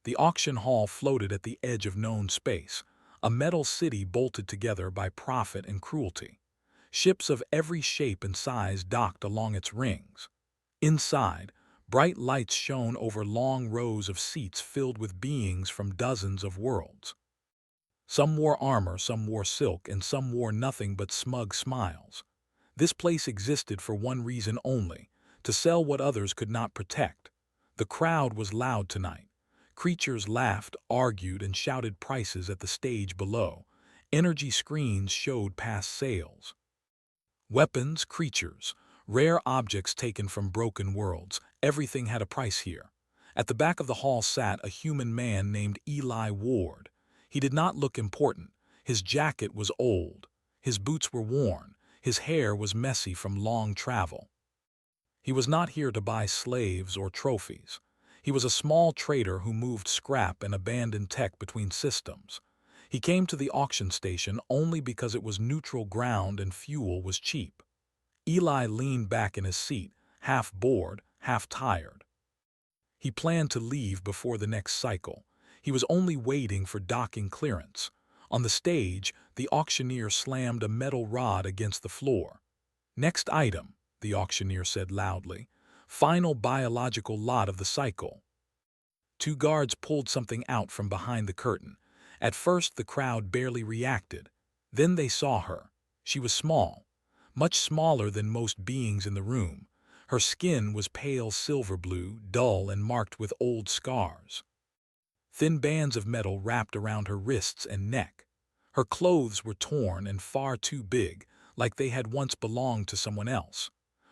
The auction hall floated at the edge of known space, a metal city bolted together by profit and cruelty. Ships of every shape and size docked along its rings. Inside, bright lights shone over long rows of seats filled with beings from dozens of worlds. Some wore armor, some wore silk, and some wore nothing but smug smiles. This place existed for one reason only: to sell what others could not protect. The crowd was loud tonight. Creatures laughed, argued, and shouted prices at the stage below. Energy screens showed past sales. Weapons, creatures, rare objects taken from broken worlds, everything had a price here. At the back of the hall sat a human man named Eli Ward. He did not look important. His jacket was old. His boots were worn. His hair was messy from long travel. He was not here to buy slaves or trophies. He was a small trader who moved scrap and abandoned tech between systems. He came to the auction station only because it was neutral ground and fuel was cheap. Eli leaned back in his seat, half bored, half tired. He planned to leave before the next cycle. He was only waiting for docking clearance. On the stage, the auctioneer slammed a metal rod against the floor. "Next item," the auctioneer said loudly. "Final biological lot of the cycle." Two guards pulled something out from behind the curtain. At first, the crowd barely reacted. Then they saw her. She was small, much smaller than most beings in the room. Her skin was pale silver blue, dull and marked with old scars. Thin bands of metal wrapped around her wrists and neck. Her clothes were torn and far too big, like they had once belonged to someone else.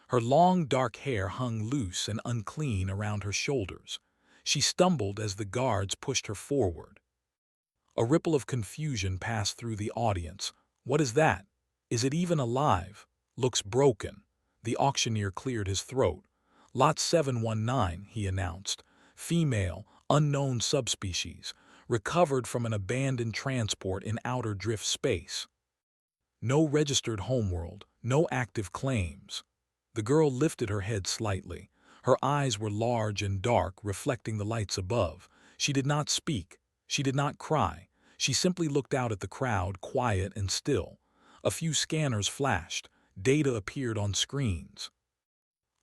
Her long dark hair hung loose and unclean around her shoulders. She stumbled as the guards pushed her forward. A ripple of confusion passed through the audience. "What is that? Is it even alive? Looks broken." The auctioneer cleared his throat. "Lot 719, he announced. "Female, unknown subspecies, recovered from an abandoned transport in outer drift space. No registered homeworld, no active claims." The girl lifted her head slightly. Her eyes were large and dark, reflecting the lights above. She did not speak. She did not cry. She simply looked out at the crowd, quiet and still. A few scanners flashed. Data appeared on screens.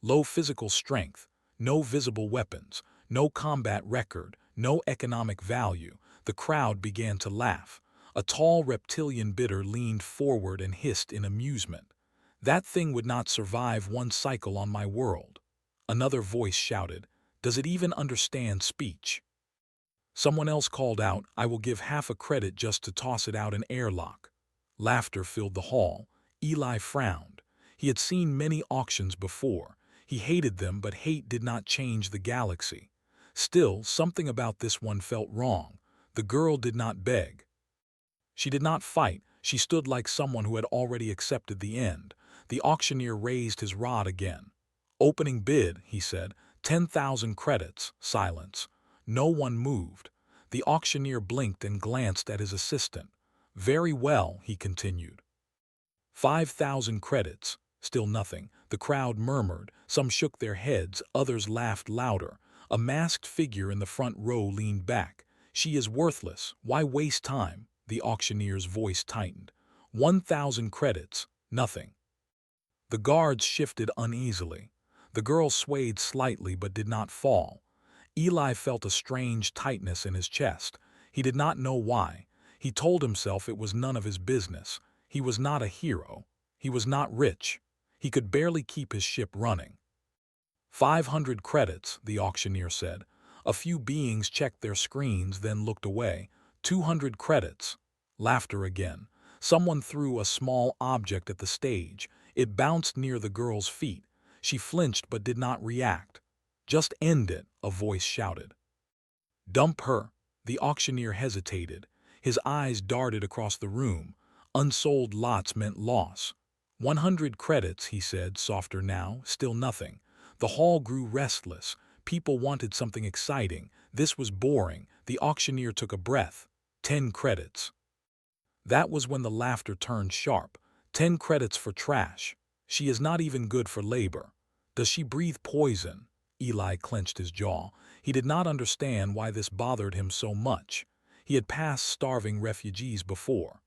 Low physical strength, no visible weapons, no combat record, no economic value. The crowd began to laugh. A tall reptilian bidder leaned forward and hissed in amusement. "That thing would not survive one cycle on my world." Another voice shouted, "Does it even understand speech?" Someone else called out, "I will give half a credit just to toss it out an airlock." Laughter filled the hall. Eli frowned. He had seen many auctions before. He hated them, but hate did not change the galaxy. Still, something about this one felt wrong. The girl did not beg. She did not fight. She stood like someone who had already accepted the end. The auctioneer raised his rod again. "Opening bid," he said. 10,000 credits." Silence. No one moved. The auctioneer blinked and glanced at his assistant. "Very well," he continued. 5,000 credits. Still nothing. The crowd murmured. Some shook their heads, others laughed louder. A masked figure in the front row leaned back. "She is worthless. Why waste time?" The auctioneer's voice tightened. 1,000 credits. Nothing. The guards shifted uneasily. The girl swayed slightly but did not fall. Eli felt a strange tightness in his chest. He did not know why. He told himself it was none of his business. He was not a hero. He was not rich. He could barely keep his ship running. 500 credits, the auctioneer said. A few beings checked their screens, then looked away. 200 credits. Laughter again. Someone threw a small object at the stage. It bounced near the girl's feet. She flinched but did not react. "Just end it," a voice shouted. "Dump her." The auctioneer hesitated. His eyes darted across the room. Unsold lots meant loss. 100 credits, he said, softer now. Still nothing. The hall grew restless. People wanted something exciting. This was boring. The auctioneer took a breath. 10 credits. That was when the laughter turned sharp. 10 credits for trash. She is not even good for labor. Does she breathe poison? Eli clenched his jaw. He did not understand why this bothered him so much. He had passed starving refugees before.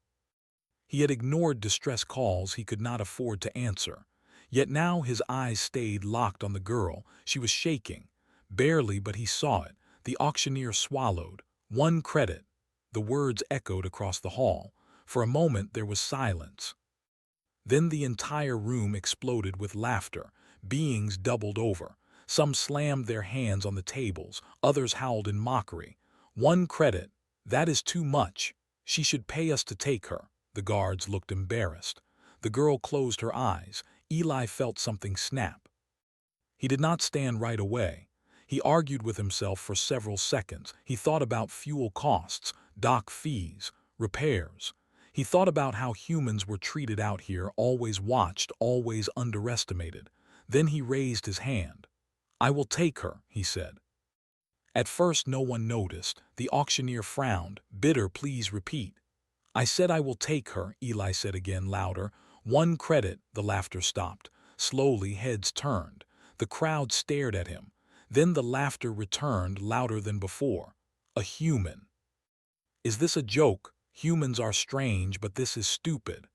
He had ignored distress calls he could not afford to answer. Yet now his eyes stayed locked on the girl. She was shaking. Barely, but he saw it. The auctioneer swallowed. 1 credit. The words echoed across the hall. For a moment there was silence. Then the entire room exploded with laughter. Beings doubled over. Some slammed their hands on the tables. Others howled in mockery. 1 credit. That is too much. She should pay us to take her. The guards looked embarrassed. The girl closed her eyes. Eli felt something snap. He did not stand right away. He argued with himself for several seconds. He thought about fuel costs, dock fees, repairs. He thought about how humans were treated out here, always watched, always underestimated. Then he raised his hand. "I will take her," he said. At first no one noticed. The auctioneer frowned. "Bidder, please repeat." "I said I will take her," Eli said again, louder. 1 credit. The laughter stopped. Slowly heads turned. The crowd stared at him. Then the laughter returned, louder than before. "A human." "Is this a joke? Humans are strange, but this is stupid."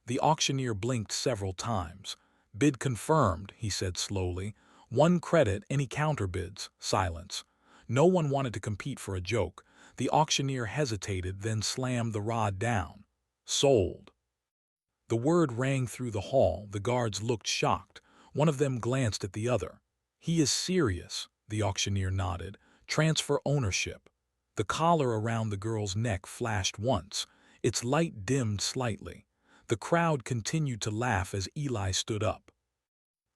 The auctioneer blinked several times. "Bid confirmed," he said slowly. 1 credit. Any counterbids?" Silence. No one wanted to compete for a joke. The auctioneer hesitated, then slammed the rod down. "Sold." The word rang through the hall. The guards looked shocked. One of them glanced at the other. "He is serious," the auctioneer nodded. "Transfer ownership." The collar around the girl's neck flashed once. Its light dimmed slightly. The crowd continued to laugh as Eli stood up.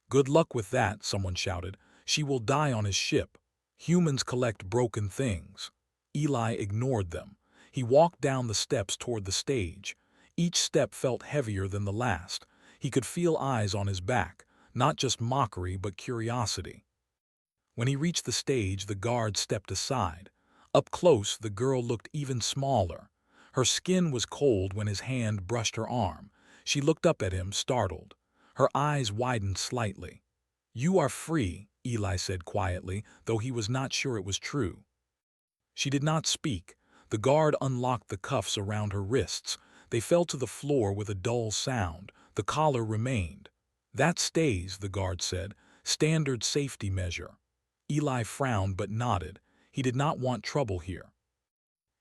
"Good luck with that," someone shouted. "She will die on his ship. Humans collect broken things." Eli ignored them. He walked down the steps toward the stage. Each step felt heavier than the last. He could feel eyes on his back, not just mockery but curiosity. When he reached the stage, the guard stepped aside. Up close, the girl looked even smaller. Her skin was cold when his hand brushed her arm. She looked up at him, startled. Her eyes widened slightly. "You are free," Eli said quietly, though he was not sure it was true. She did not speak. The guard unlocked the cuffs around her wrists. They fell to the floor with a dull sound. The collar remained. "That stays," the guard said. "Standard safety measure." Eli frowned but nodded. He did not want trouble here.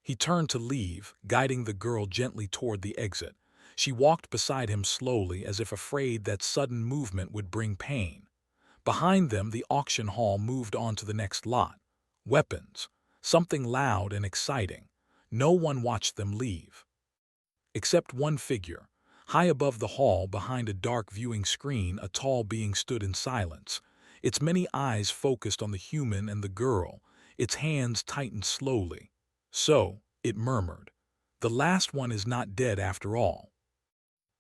He turned to leave, guiding the girl gently toward the exit. She walked beside him slowly, as if afraid that sudden movement would bring pain. Behind them, the auction hall moved on to the next lot. Weapons. Something loud and exciting. No one watched them leave. Except one figure. High above the hall, behind a dark viewing screen, a tall being stood in silence. Its many eyes focused on the human and the girl. Its hands tightened slowly. "So," it murmured, "the last one is not dead after all."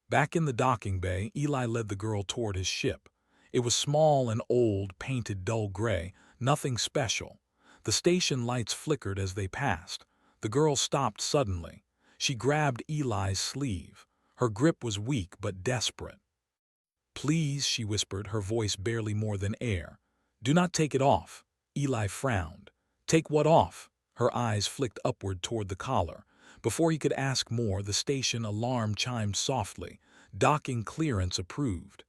Back in the docking bay, Eli led the girl toward his ship. It was small and old, painted dull gray, nothing special. The station lights flickered as they passed. The girl stopped suddenly. She grabbed Eli's sleeve. Her grip was weak but desperate. "Please," she whispered, her voice barely more than air. "Do not take it off." Eli frowned. "Take what off?" Her eyes flicked upward toward the collar. Before he could ask more, the station alarm chimed softly. Docking clearance approved.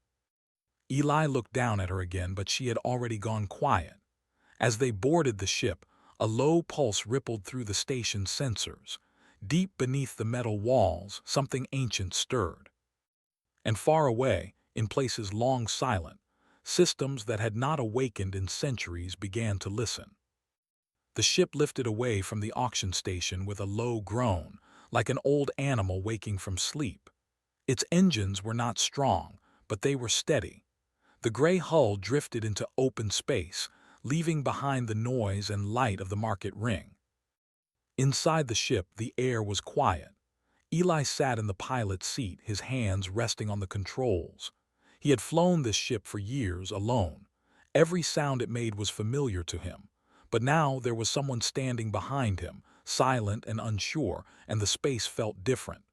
Eli looked down at her again, but she had already gone quiet. As they boarded the ship, a low pulse rippled through the station's sensors. Deep beneath the metal walls, something ancient stirred. And far away, in places long silent, systems that had not awakened in centuries began to listen. The ship lifted away from the auction station with a low groan, like an old animal waking from sleep. Its engines were not strong, but they were steady. The gray hull drifted into open space, leaving behind the noise and light of the market ring. Inside the ship, the air was quiet. Eli sat in the pilot's seat, his hands resting on the controls. He had flown this ship for years alone. Every sound it made was familiar to him. But now there was someone standing behind him, silent and unsure, and the space felt different.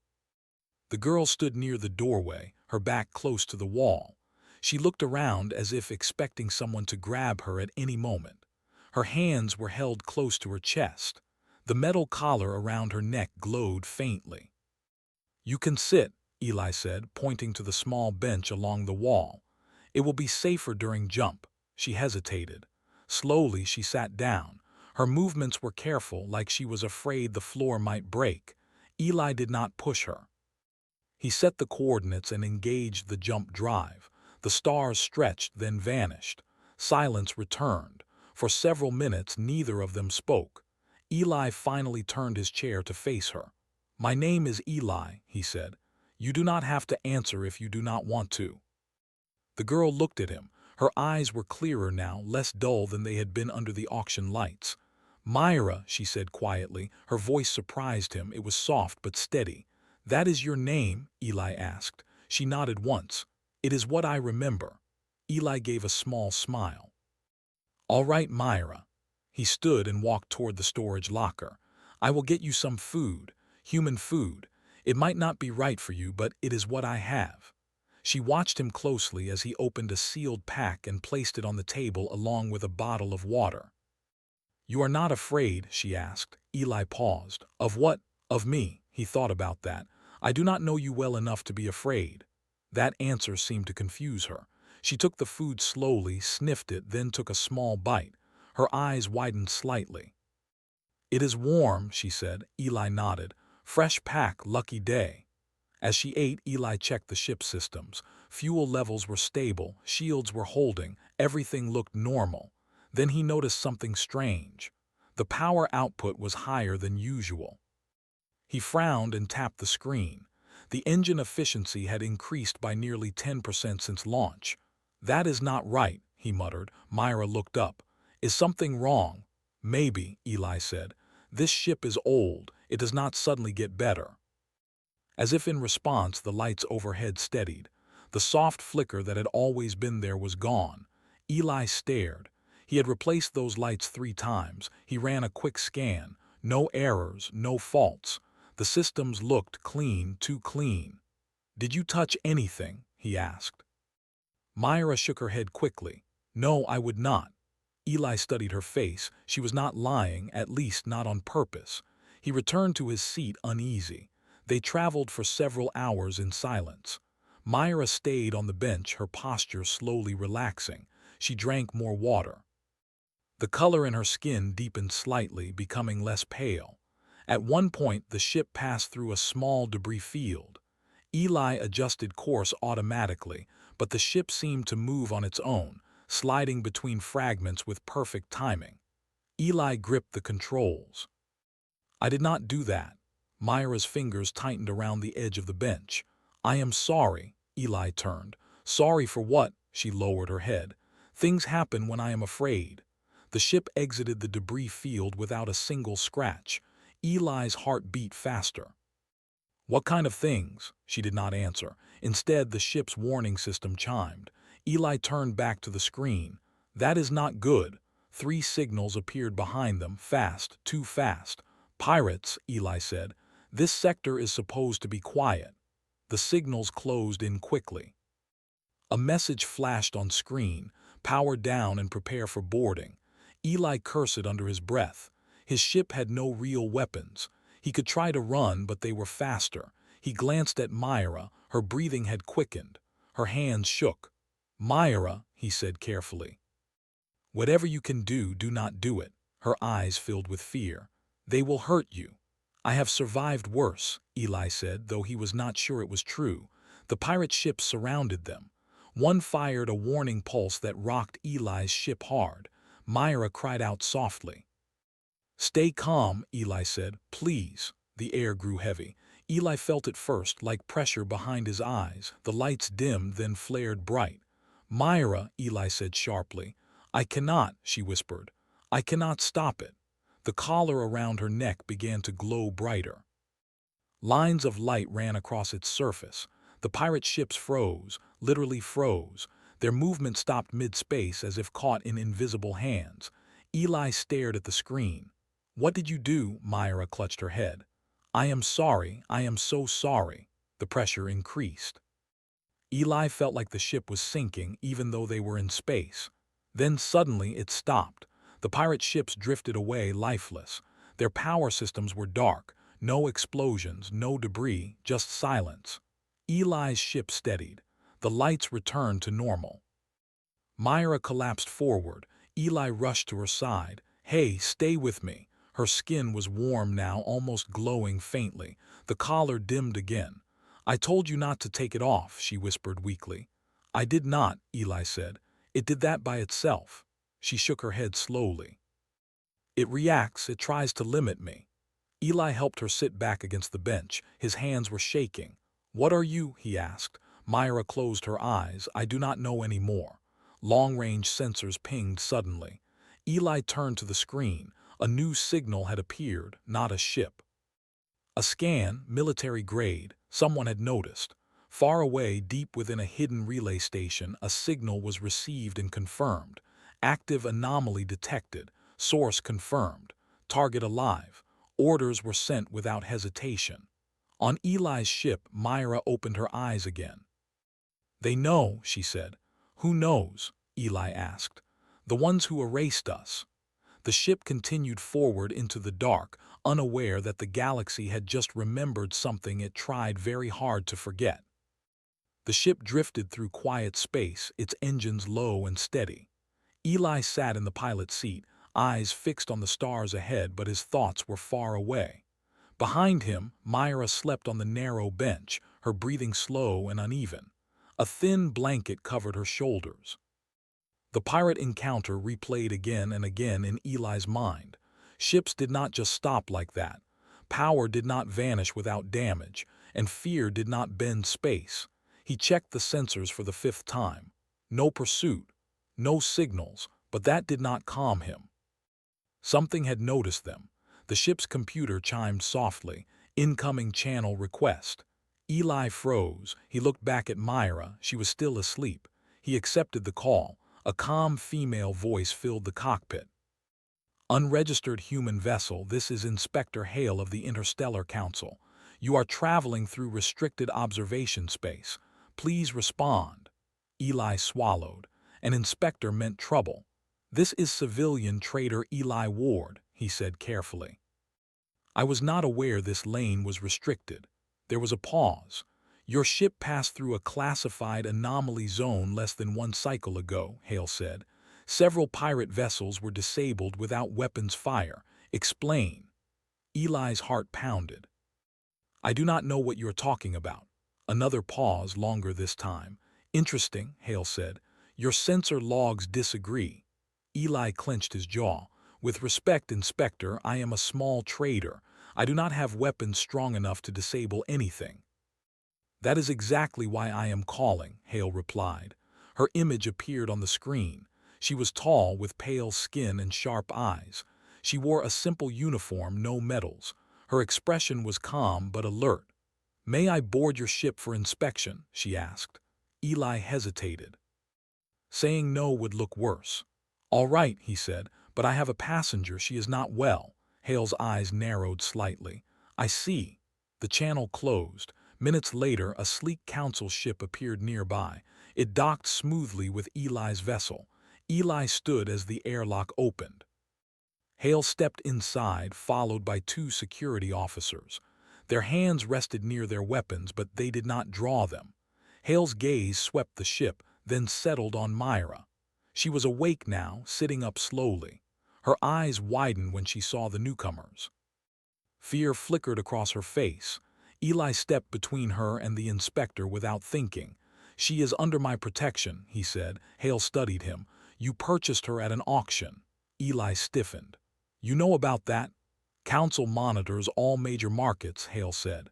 The girl stood near the doorway, her back close to the wall. She looked around as if expecting someone to grab her at any moment. Her hands were held close to her chest. The metal collar around her neck glowed faintly. "You can sit," Eli said, pointing to the small bench along the wall. "It will be safer during jump." She hesitated. Slowly she sat down. Her movements were careful, like she was afraid the floor might break. Eli did not push her. He set the coordinates and engaged the jump drive. The stars stretched, then vanished. Silence returned. For several minutes neither of them spoke. Eli finally turned his chair to face her. "My name is Eli," he said. "You do not have to answer if you do not want to." The girl looked at him. Her eyes were clearer now, less dull than they had been under the auction lights. "Myra," she said quietly. Her voice surprised him. It was soft but steady. "That is your name?" Eli asked. She nodded once. "It is what I remember." Eli gave a small smile. "All right, Myra." He stood and walked toward the storage locker. "I will get you some food, human food. It might not be right for you, but it is what I have." She watched him closely as he opened a sealed pack and placed it on the table along with a bottle of water. "You are not afraid?" she asked. Eli paused. "Of what?" "Of me." He thought about that. "I do not know you well enough to be afraid." That answer seemed to confuse her. She took the food slowly, sniffed it, then took a small bite. Her eyes widened slightly. "It is warm," she said. Eli nodded. "Fresh pack, lucky day." As she ate, Eli checked the ship systems. Fuel levels were stable, shields were holding, everything looked normal. Then he noticed something strange. The power output was higher than usual. He frowned and tapped the screen. The engine efficiency had increased by nearly 10% since launch. "That is not right," he muttered. Myra looked up. "Is something wrong?" "Maybe," Eli said. "This ship is old. It does not suddenly get better." As if in response, the lights overhead steadied. The soft flicker that had always been there was gone. Eli stared. He had replaced those lights 3 times. He ran a quick scan. No errors, no faults. The systems looked clean, too clean. "Did you touch anything?" he asked. Myra shook her head quickly. "No, I would not." Eli studied her face. She was not lying, at least not on purpose. He returned to his seat uneasy. They traveled for several hours in silence. Myra stayed on the bench, her posture slowly relaxing. She drank more water. The color in her skin deepened slightly, becoming less pale. At one point, the ship passed through a small debris field. Eli adjusted course automatically, but the ship seemed to move on its own, sliding between fragments with perfect timing. Eli gripped the controls. "I did not do that." Myra's fingers tightened around the edge of the bench. "I am sorry." Eli turned. "Sorry for what?" She lowered her head. "Things happen when I am afraid." The ship exited the debris field without a single scratch. Eli's heart beat faster. "What kind of things?" She did not answer. Instead, the ship's warning system chimed. Eli turned back to the screen. "That is not good." 3 signals appeared behind them, fast, too fast. "Pirates," Eli said. "This sector is supposed to be quiet." The signals closed in quickly. A message flashed on screen: "Power down and prepare for boarding." Eli cursed under his breath. His ship had no real weapons. He could try to run, but they were faster. He glanced at Myra. Her breathing had quickened. Her hands shook. "Myra," he said carefully. "Whatever you can do, do not do it." Her eyes filled with fear. "They will hurt you." "I have survived worse," Eli said, though he was not sure it was true. The pirate ships surrounded them. One fired a warning pulse that rocked Eli's ship hard. Myra cried out softly. "Stay calm," Eli said. "Please." The air grew heavy. Eli felt it first, like pressure behind his eyes. The lights dimmed, then flared bright. "Myra," Eli said sharply. "I cannot," she whispered. "I cannot stop it." The collar around her neck began to glow brighter. Lines of light ran across its surface. The pirate ships froze, literally froze. Their movement stopped mid-space as if caught in invisible hands. Eli stared at the screen. "What did you do?" Myra clutched her head. "I am sorry. I am so sorry." The pressure increased. Eli felt like the ship was sinking even though they were in space. Then suddenly it stopped. The pirate ships drifted away lifeless. Their power systems were dark, no explosions, no debris, just silence. Eli's ship steadied. The lights returned to normal. Myra collapsed forward. Eli rushed to her side. "Hey, stay with me." Her skin was warm now, almost glowing faintly. The collar dimmed again. "I told you not to take it off," she whispered weakly. "I did not," Eli said. "It did that by itself." She shook her head slowly. "It reacts, it tries to limit me." Eli helped her sit back against the bench. His hands were shaking. "What are you?" he asked. Myra closed her eyes. "I do not know any more." Long-range sensors pinged suddenly. Eli turned to the screen. A new signal had appeared, not a ship. A scan, military grade. Someone had noticed. Far away, deep within a hidden relay station, a signal was received and confirmed. Active anomaly detected. Source confirmed. Target alive. Orders were sent without hesitation. On Eli's ship, Myra opened her eyes again. "They know," she said. "Who knows?" Eli asked. "The ones who erased us." The ship continued forward into the dark, unaware that the galaxy had just remembered something it tried very hard to forget. The ship drifted through quiet space, its engines low and steady. Eli sat in the pilot's seat, eyes fixed on the stars ahead, but his thoughts were far away. Behind him, Myra slept on the narrow bench, her breathing slow and uneven. A thin blanket covered her shoulders. The pirate encounter replayed again and again in Eli's mind. Ships did not just stop like that. Power did not vanish without damage, and fear did not bend space. He checked the sensors for the 5th time. No pursuit, no signals, but that did not calm him. Something had noticed them. The ship's computer chimed softly. Incoming channel request. Eli froze. He looked back at Myra. She was still asleep. He accepted the call. A calm female voice filled the cockpit. "Unregistered human vessel, this is Inspector Hale of the Interstellar Council. You are traveling through restricted observation space. Please respond." Eli swallowed. An inspector meant trouble. "This is civilian trader Eli Ward," he said carefully. "I was not aware this lane was restricted." There was a pause. "Your ship passed through a classified anomaly zone less than 1 cycle ago," Hale said. "Several pirate vessels were disabled without weapons fire. Explain." Eli's heart pounded. "I do not know what you are talking about." Another pause, longer this time. "Interesting," Hale said. "Your sensor logs disagree." Eli clenched his jaw. "With respect, Inspector, I am a small trader. I do not have weapons strong enough to disable anything." "That is exactly why I am calling," Hale replied. Her image appeared on the screen. She was tall, with pale skin and sharp eyes. She wore a simple uniform, no medals. Her expression was calm but alert. "May I board your ship for inspection?" she asked. Eli hesitated. Saying no would look worse. "All right," he said, "but I have a passenger. She is not well." Hale's eyes narrowed slightly. "I see." The channel closed. Minutes later, a sleek council ship appeared nearby. It docked smoothly with Eli's vessel. Eli stood as the airlock opened. Hale stepped inside, followed by 2 security officers. Their hands rested near their weapons, but they did not draw them. Hale's gaze swept the ship, then settled on Myra. She was awake now, sitting up slowly. Her eyes widened when she saw the newcomers. Fear flickered across her face. Eli stepped between her and the inspector without thinking. "She is under my protection," he said. Hale studied him. "You purchased her at an auction." Eli stiffened. "You know about that?" "Council monitors all major markets," Hale said.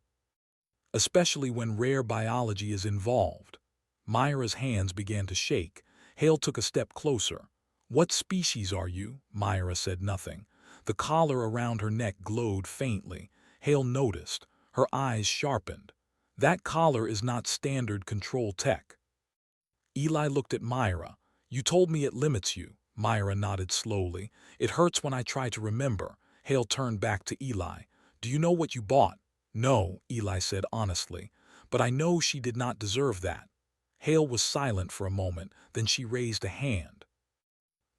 "Especially when rare biology is involved." Myra's hands began to shake. Hale took a step closer. "What species are you?" Myra said nothing. The collar around her neck glowed faintly. Hale noticed. Her eyes sharpened. "That collar is not standard control tech." Eli looked at Myra. "You told me it limits you." Myra nodded slowly. "It hurts when I try to remember." Hale turned back to Eli. "Do you know what you bought?" "No," Eli said honestly. "But I know she did not deserve that." Hale was silent for a moment, then she raised a hand.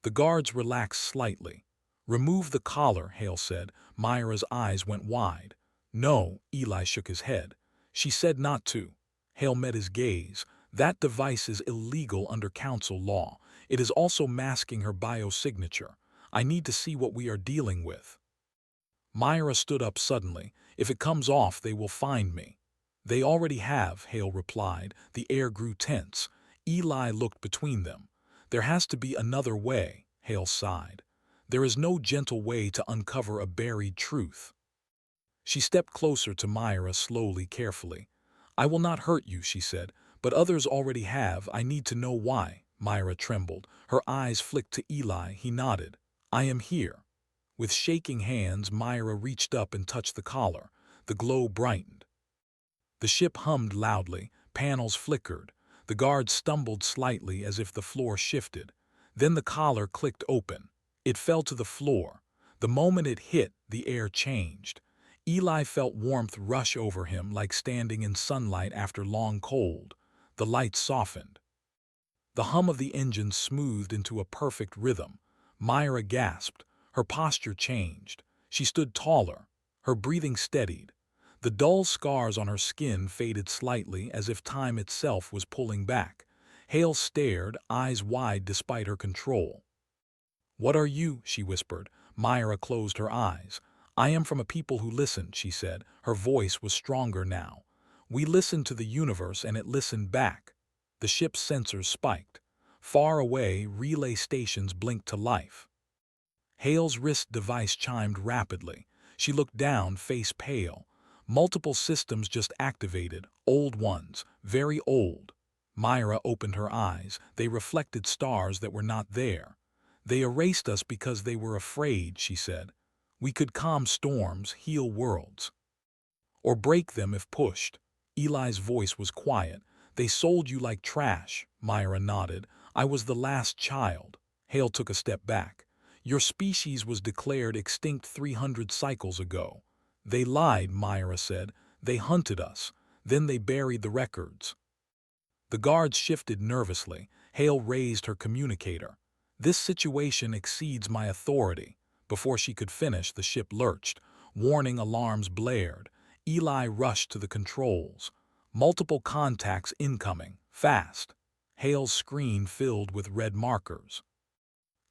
The guards relaxed slightly. "Remove the collar," Hale said. Myra's eyes went wide. "No," Eli shook his head. "She said not to." Hale met his gaze. "That device is illegal under council law. It is also masking her biosignature. I need to see what we are dealing with." Myra stood up suddenly. "If it comes off, they will find me." "They already have," Hale replied. The air grew tense. Eli looked between them. "There has to be another way," Hale sighed. "There is no gentle way to uncover a buried truth." She stepped closer to Myra slowly, carefully. "I will not hurt you," she said, "but others already have. I need to know why." Myra trembled. Her eyes flicked to Eli. He nodded. "I am here." With shaking hands, Myra reached up and touched the collar. The glow brightened. The ship hummed loudly. Panels flickered. The guards stumbled slightly as if the floor shifted. Then the collar clicked open. It fell to the floor. The moment it hit, the air changed. Eli felt warmth rush over him like standing in sunlight after long cold. The lights softened. The hum of the engine smoothed into a perfect rhythm. Myra gasped. Her posture changed. She stood taller. Her breathing steadied. The dull scars on her skin faded slightly as if time itself was pulling back. Hale stared, eyes wide despite her control. "What are you?" she whispered. Myra closed her eyes. "I am from a people who listen," she said. Her voice was stronger now. "We listened to the universe and it listened back." The ship's sensors spiked. Far away, relay stations blinked to life. Hale's wrist device chimed rapidly. She looked down, face pale. Multiple systems just activated, old ones, very old. Myra opened her eyes. They reflected stars that were not there. "They erased us because they were afraid," she said. "We could calm storms, heal worlds. Or break them if pushed." Eli's voice was quiet. "They sold you like trash." Myra nodded. "I was the last child." Hale took a step back. "Your species was declared extinct 300 cycles ago." "They lied," Myra said. "They hunted us. Then they buried the records." The guards shifted nervously. Hale raised her communicator. "This situation exceeds my authority." Before she could finish, the ship lurched. Warning alarms blared. Eli rushed to the controls. "Multiple contacts incoming. Fast." Hale's screen filled with red markers.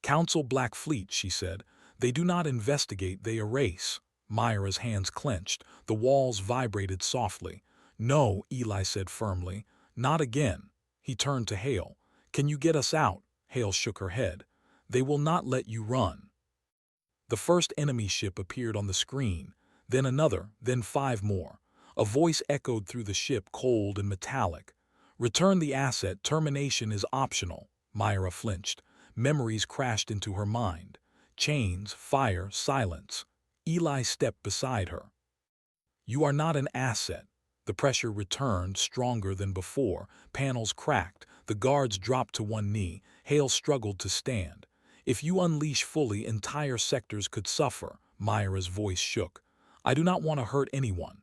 "Council Black Fleet," she said. "They do not investigate, they erase." Myra's hands clenched. The walls vibrated softly. "No," Eli said firmly. "Not again." He turned to Hale. "Can you get us out?" Hale shook her head. "They will not let you run." The first enemy ship appeared on the screen, then another, then 5 more. A voice echoed through the ship, cold and metallic. "Return the asset, termination is optional." Myra flinched. Memories crashed into her mind. Chains, fire, silence. Eli stepped beside her. "You are not an asset." The pressure returned, stronger than before. Panels cracked. The guards dropped to one knee. Hale struggled to stand. "If you unleash fully, entire sectors could suffer." Myra's voice shook. "I do not want to hurt anyone."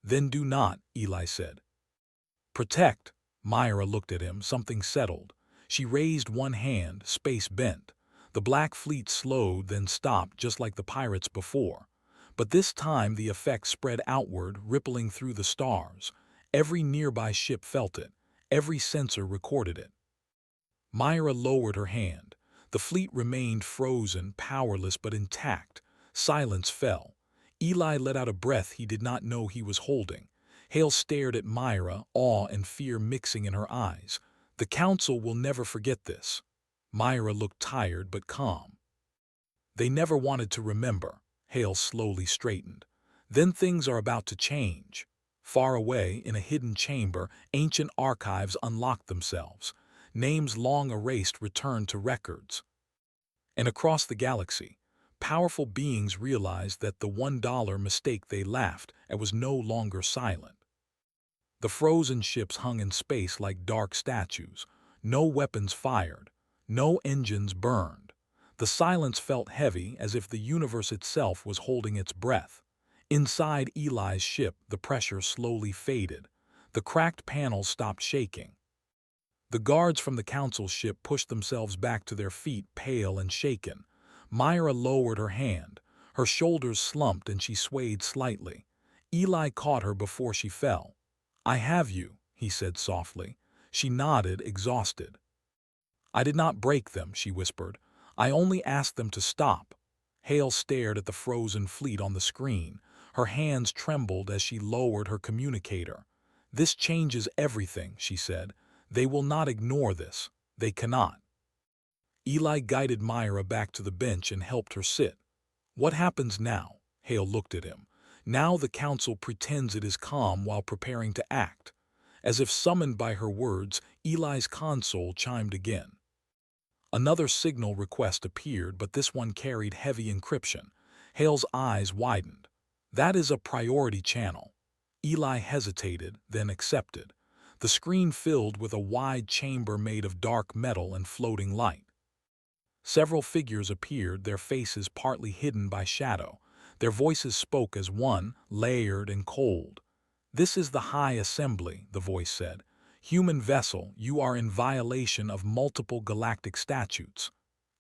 "Then do not," Eli said. "Protect." Myra looked at him. Something settled. She raised one hand, space bent. The Black Fleet slowed, then stopped, just like the pirates before. But this time the effect spread outward, rippling through the stars. Every nearby ship felt it. Every sensor recorded it. Myra lowered her hand. The fleet remained frozen, powerless but intact. Silence fell. Eli let out a breath he did not know he was holding. Hale stared at Myra, awe and fear mixing in her eyes. "The Council will never forget this." Myra looked tired but calm. "They never wanted to remember." Hale slowly straightened. "Then things are about to change." Far away, in a hidden chamber, ancient archives unlocked themselves. Names long erased returned to records. And across the galaxy, powerful beings realized that the $1 mistake they laughed at was no longer silent. The frozen ships hung in space like dark statues. No weapons fired. No engines burned. The silence felt heavy, as if the universe itself was holding its breath. Inside Eli's ship, the pressure slowly faded. The cracked panels stopped shaking. The guards from the council ship pushed themselves back to their feet, pale and shaken. Myra lowered her hand. Her shoulders slumped and she swayed slightly. Eli caught her before she fell. "I have you," he said softly. She nodded, exhausted. "I did not break them," she whispered. "I only asked them to stop." Hale stared at the frozen fleet on the screen. Her hands trembled as she lowered her communicator. "This changes everything," she said. "They will not ignore this. They cannot." Eli guided Myra back to the bench and helped her sit. "What happens now?" Hale looked at him. "Now the council pretends it is calm while preparing to act." As if summoned by her words, Eli's console chimed again. Another signal request appeared, but this one carried heavy encryption. Hale's eyes widened. "That is a priority channel." Eli hesitated, then accepted. The screen filled with a wide chamber made of dark metal and floating light. Several figures appeared, their faces partly hidden by shadow. Their voices spoke as one, layered and cold. "This is the High Assembly," the voice said. "Human vessel, you are in violation of multiple galactic statutes."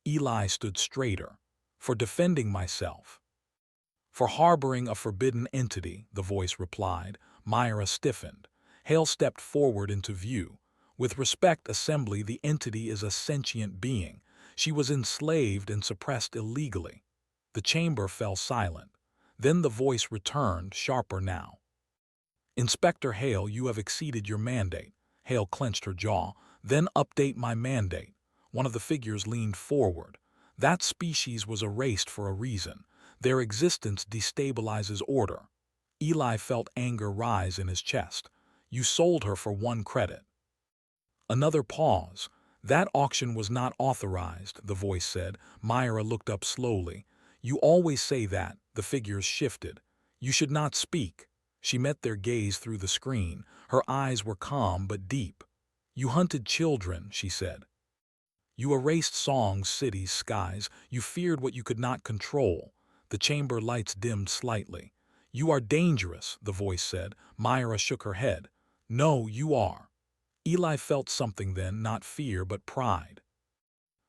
Eli stood straighter. "For defending myself." "For harboring a forbidden entity," the voice replied. Myra stiffened. Hale stepped forward into view. "With respect, Assembly, the entity is a sentient being. She was enslaved and suppressed illegally." The chamber fell silent. Then the voice returned, sharper now. "Inspector Hale, you have exceeded your mandate." Hale clenched her jaw. "Then update my mandate." One of the figures leaned forward. "That species was erased for a reason. Their existence destabilizes order." Eli felt anger rise in his chest. "You sold her for one credit." Another pause. "That auction was not authorized," the voice said. Myra looked up slowly. "You always say that." The figures shifted. "You should not speak." She met their gaze through the screen. Her eyes were calm but deep. "You hunted children," she said. "You erased songs, cities, skies. You feared what you could not control." The chamber lights dimmed slightly. "You are dangerous," the voice said. Myra shook her head. "No, you are." Eli felt something then, not fear but pride.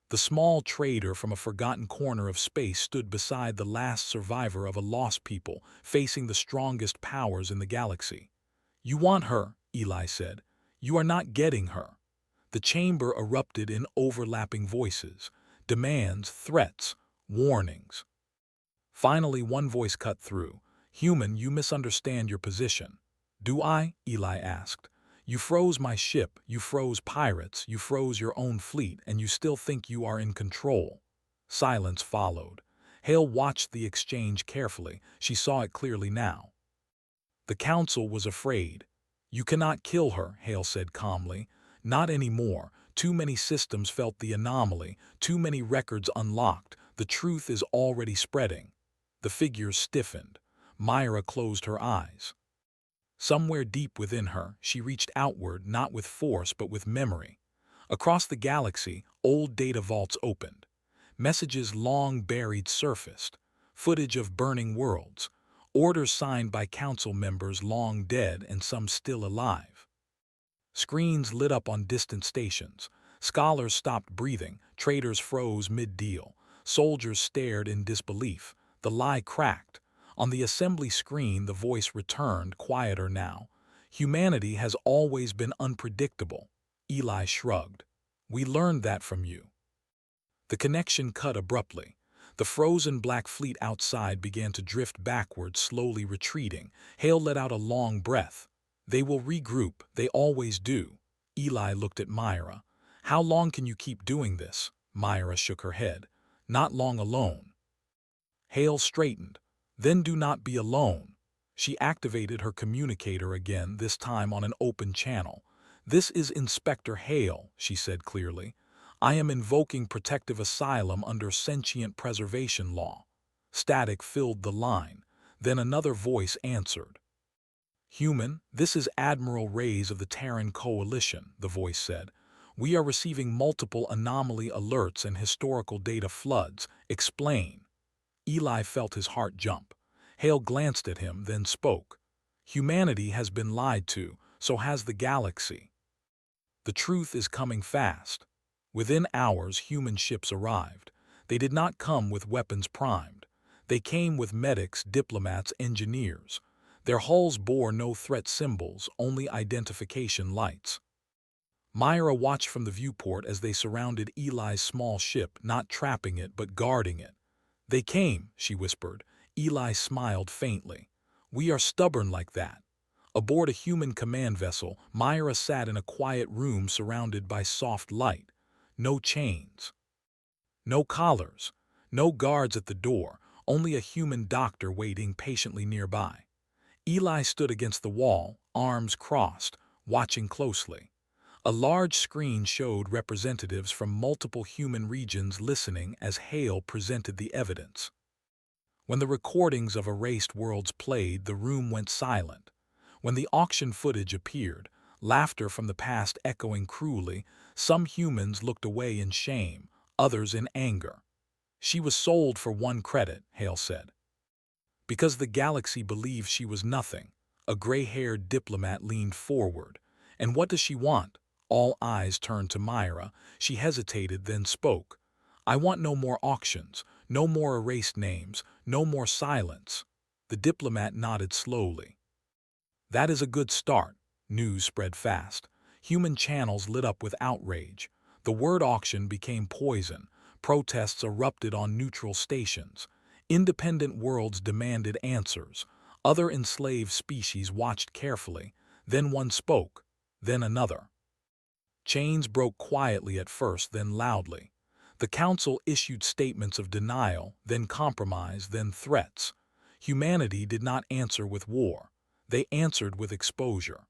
The small trader from a forgotten corner of space stood beside the last survivor of a lost people, facing the strongest powers in the galaxy. "You want her," Eli said. "You are not getting her." The chamber erupted in overlapping voices, demands, threats, warnings. Finally, one voice cut through. "Human, you misunderstand your position." "Do I?" Eli asked. "You froze my ship, you froze pirates, you froze your own fleet, and you still think you are in control." Silence followed. Hale watched the exchange carefully. She saw it clearly now. The council was afraid. "You cannot kill her," Hale said calmly. "Not anymore. Too many systems felt the anomaly, too many records unlocked. The truth is already spreading." The figures stiffened. Myra closed her eyes. Somewhere deep within her, she reached outward, not with force but with memory. Across the galaxy, old data vaults opened. Messages long buried surfaced. Footage of burning worlds. Orders signed by council members long dead and some still alive. Screens lit up on distant stations. Scholars stopped breathing. Traders froze mid-deal. Soldiers stared in disbelief. The lie cracked. On the assembly screen, the voice returned, quieter now. "Humanity has always been unpredictable." Eli shrugged. "We learned that from you." The connection cut abruptly. The frozen black fleet outside began to drift backward, slowly retreating. Hale let out a long breath. "They will regroup, they always do." Eli looked at Myra. "How long can you keep doing this?" Myra shook her head. "Not long alone." Hale straightened. "Then do not be alone." She activated her communicator again, this time on an open channel. "This is Inspector Hale," she said clearly. "I am invoking protective asylum under sentient preservation law." Static filled the line. Then another voice answered. "Human, this is Admiral Reyes of the Terran Coalition," the voice said. "We are receiving multiple anomaly alerts and historical data floods. Explain." Eli felt his heart jump. Hale glanced at him, then spoke. "Humanity has been lied to, so has the galaxy." The truth is coming fast. Within hours, human ships arrived. They did not come with weapons primed. They came with medics, diplomats, engineers. Their hulls bore no threat symbols, only identification lights. Myra watched from the viewport as they surrounded Eli's small ship, not trapping it but guarding it. "They came," she whispered. Eli smiled faintly. "We are stubborn like that." Aboard a human command vessel, Myra sat in a quiet room surrounded by soft light. No chains, no collars, no guards at the door, only a human doctor waiting patiently nearby. Eli stood against the wall, arms crossed, watching closely. A large screen showed representatives from multiple human regions listening as Hale presented the evidence. When the recordings of erased worlds played, the room went silent. When the auction footage appeared, laughter from the past echoing cruelly, some humans looked away in shame, others in anger. "She was sold for one credit," Hale said. "Because the galaxy believed she was nothing." A gray-haired diplomat leaned forward. "And what does she want?" All eyes turned to Myra. She hesitated, then spoke. "I want no more auctions, no more erased names, no more silence." The diplomat nodded slowly. "That is a good start." News spread fast. Human channels lit up with outrage. The word auction became poison. Protests erupted on neutral stations. Independent worlds demanded answers. Other enslaved species watched carefully. Then one spoke. Then another. Chains broke quietly at first, then loudly. The council issued statements of denial, then compromise, then threats. Humanity did not answer with war. They answered with exposure.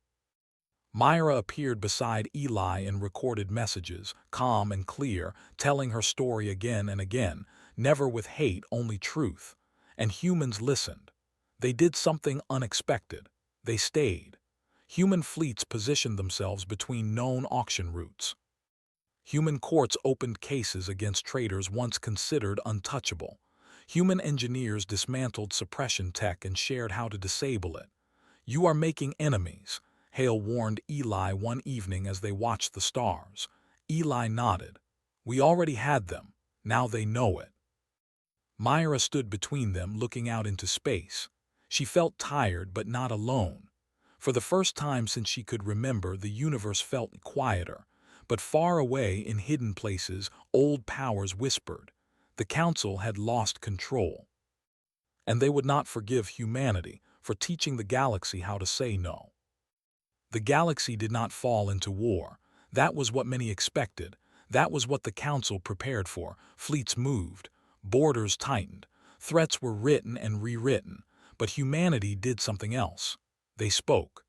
Myra appeared beside Eli and recorded messages, calm and clear, telling her story again and again, never with hate, only truth. And humans listened. They did something unexpected. They stayed. Human fleets positioned themselves between known auction routes. Human courts opened cases against traders once considered untouchable. Human engineers dismantled suppression tech and shared how to disable it. "You are making enemies," Hale warned Eli one evening as they watched the stars. Eli nodded. "We already had them. Now they know it." Myra stood between them, looking out into space. She felt tired but not alone. For the first time since she could remember, the universe felt quieter. But far away in hidden places, old powers whispered. The council had lost control. And they would not forgive humanity for teaching the galaxy how to say no. The galaxy did not fall into war. That was what many expected. That was what the council prepared for. Fleets moved. Borders tightened. Threats were written and rewritten. But humanity did something else. They spoke.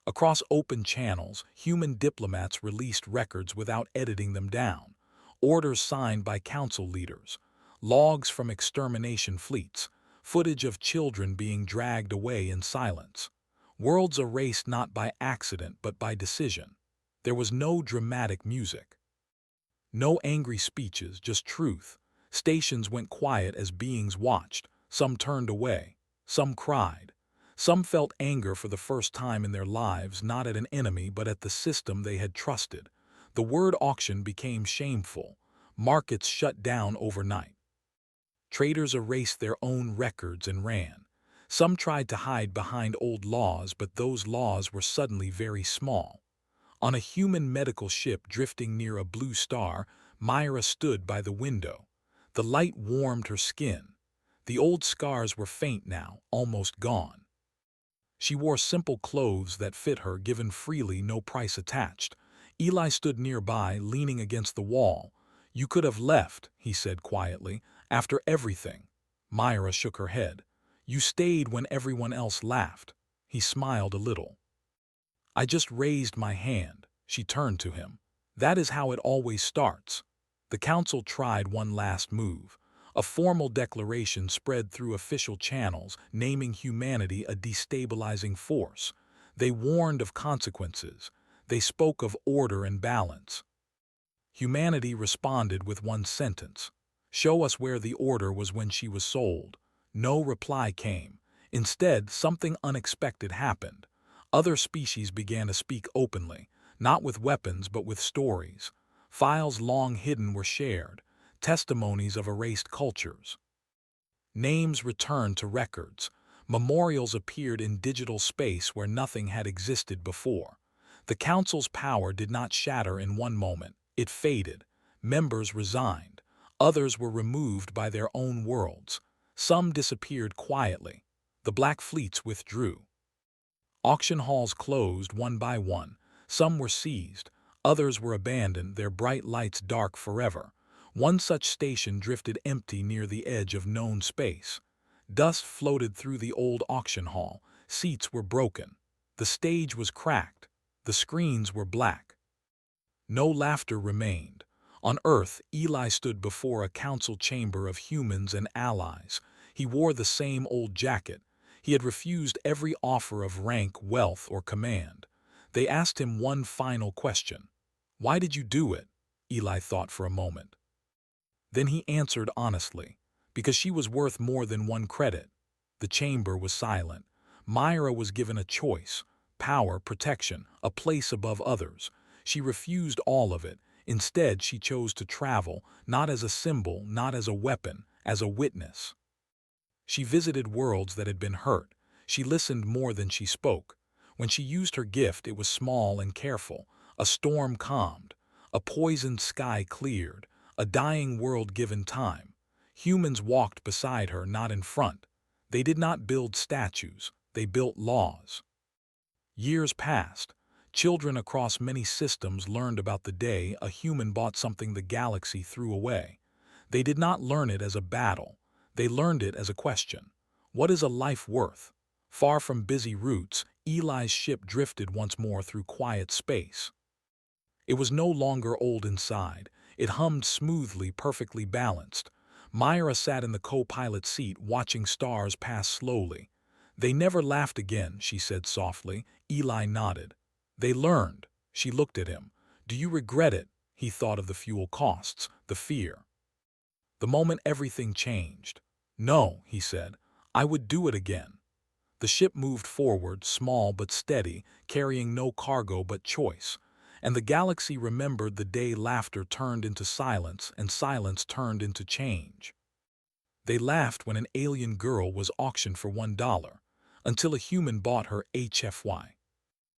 Across open channels, human diplomats released records without editing them down. Orders signed by council leaders. Logs from extermination fleets. Footage of children being dragged away in silence. Worlds erased not by accident but by decision. There was no dramatic music. No angry speeches, just truth. Stations went quiet as beings watched. Some turned away. Some cried. Some felt anger for the first time in their lives, not at an enemy but at the system they had trusted. The word auction became shameful. Markets shut down overnight. Traders erased their own records and ran. Some tried to hide behind old laws, but those laws were suddenly very small. On a human medical ship drifting near a blue star, Myra stood by the window. The light warmed her skin. The old scars were faint now, almost gone. She wore simple clothes that fit her, given freely, no price attached. Eli stood nearby, leaning against the wall. "You could have left," he said quietly, "after everything." Myra shook her head. "You stayed when everyone else laughed." He smiled a little. "I just raised my hand." She turned to him. "That is how it always starts." The council tried one last move. A formal declaration spread through official channels, naming humanity a destabilizing force. They warned of consequences. They spoke of order and balance. Humanity responded with one sentence. "Show us where the order was when she was sold." No reply came. Instead, something unexpected happened. Other species began to speak openly. not with weapons but with stories. Files long hidden were shared, testimonies of erased cultures. Names returned to records. Memorials appeared in digital space where nothing had existed before. The council's power did not shatter in one moment. It faded. Members resigned. Others were removed by their own worlds. Some disappeared quietly. The Black Fleets withdrew. Auction halls closed one by one. Some were seized. Others were abandoned, their bright lights dark forever. One such station drifted empty near the edge of known space. Dust floated through the old auction hall. Seats were broken. The stage was cracked. The screens were black. No laughter remained. On Earth, Eli stood before a council chamber of humans and allies. He wore the same old jacket. He had refused every offer of rank, wealth, or command. They asked him one final question. "Why did you do it?" Eli thought for a moment. Then he answered honestly, "Because she was worth more than one credit." The chamber was silent. Myra was given a choice: power, protection, a place above others. She refused all of it. Instead, she chose to travel, not as a symbol, not as a weapon, as a witness. She visited worlds that had been hurt. She listened more than she spoke. When she used her gift, it was small and careful. A storm calmed. A poisoned sky cleared. A dying world given time. Humans walked beside her, not in front. They did not build statues. They built laws. Years passed. Children across many systems learned about the day a human bought something the galaxy threw away. They did not learn it as a battle. They learned it as a question. What is a life worth? Far from busy routes, Eli's ship drifted once more through quiet space. It was no longer old inside. It hummed smoothly, perfectly balanced. Myra sat in the co-pilot seat, watching stars pass slowly. "They never laughed again," she said softly. Eli nodded. "They learned." She looked at him. "Do you regret it?" He thought of the fuel costs, the fear. The moment everything changed. "No," he said. "I would do it again." The ship moved forward, small but steady, carrying no cargo but choice. And the galaxy remembered the day laughter turned into silence and silence turned into change. They laughed when an alien girl was auctioned for $1, until a human bought her HFY.